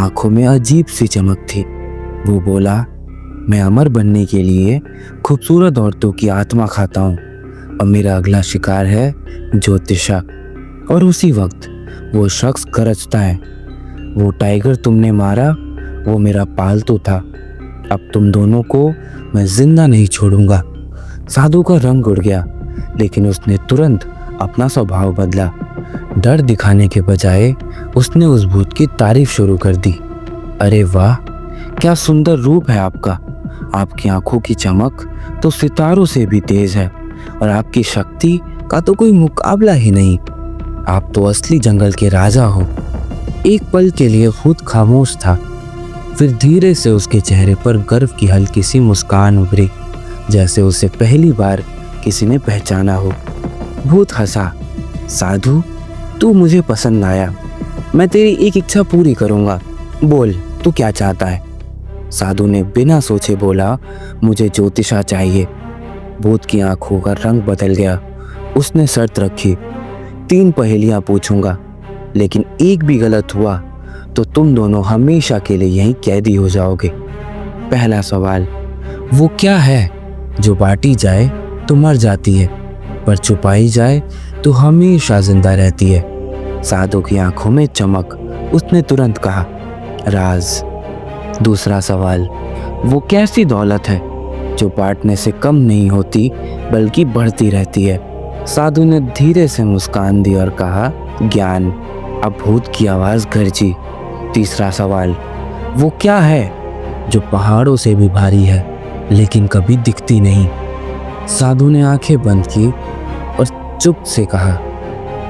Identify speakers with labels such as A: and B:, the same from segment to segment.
A: आंखों में अजीब सी चमक थी। वो बोला, मैं अमर बनने के लिए खूबसूरत औरतों की आत्मा खाता हूँ और मेरा अगला शिकार है ज्योतिषा। और उसी वक्त वो शख्स गरजता है, वो टाइगर तुमने मारा वो मेरा पालतू था, अब तुम दोनों को मैं जिंदा नहीं छोड़ूंगा। साधु का रंग उड़ गया, लेकिन उसने तुरंत अपना स्वभाव बदला। डर दिखाने के बजाय उसने उस भूत की तारीफ शुरू कर दी। अरे वाह, क्या सुंदर रूप है आपका। आपकी आंखों की चमक तो सितारों से भी तेज है और आपकी शक्ति का तो कोई मुकाबला ही नहीं। आप तो असली जंगल के राजा हो। एक पल के लिए भूत खामोश था, फिर धीरे से उसके चेहरे पर गर्व की हल्की सी मुस्कान उभरी, जैसे उसे पहली बार किसी ने पहचाना हो। भूत हंसा, साधु तू मुझे पसंद आया, मैं तेरी एक इच्छा पूरी करूंगा, बोल तू क्या चाहता है। साधु ने बिना सोचे बोला, मुझे ज्योतिषा चाहिए। भूत की आंखों का रंग बदल गया। उसने शर्त रखी, 3 पहेलियां पूछूंगा, लेकिन एक भी गलत हुआ तो तुम दोनों हमेशा के लिए यहीं कैदी हो जाओगे। पहला सवाल, वो क्या है जो बांटी जाए तो मर जाती है, पर छुपाई जाए तो हमेशा जिंदा रहती है। साधु की आंखों में चमक, उसने तुरंत कहा, राज। दूसरा सवाल, वो कैसी दौलत है जो बांटने से कम नहीं होती बल्कि बढ़ती रहती है। साधु ने धीरे से मुस्कान दी और कहा, ज्ञान। अब भूत की आवाज गरजी। तीसरा सवाल, वो क्या है जो पहाड़ों से भी भारी है लेकिन कभी दिखती नहीं। साधु ने आंखें बंद की और चुप से कहा,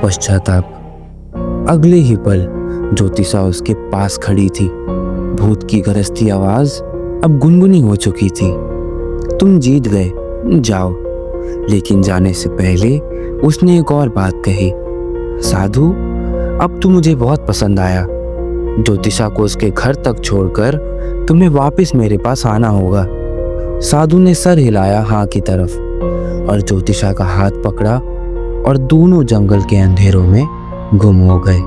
A: पश्चाताप। अगले ही पल ज्योतिषा उसके पास खड़ी थी। भूत की गरजती आवाज अब गुनगुनी हो चुकी थी, तुम जीत गए, जाओ। लेकिन जाने से पहले उसने एक और बात कही, साधु अब तू मुझे बहुत पसंद आया। ज्योतिषा को उसके घर तक छोड़कर तुम्हें वापस मेरे पास आना होगा। साधु ने सर हिलाया हाँ की तरफ और ज्योतिषा का हाथ पकड़ा और दोनों जंगल के अंधेरों में गुम हो गए।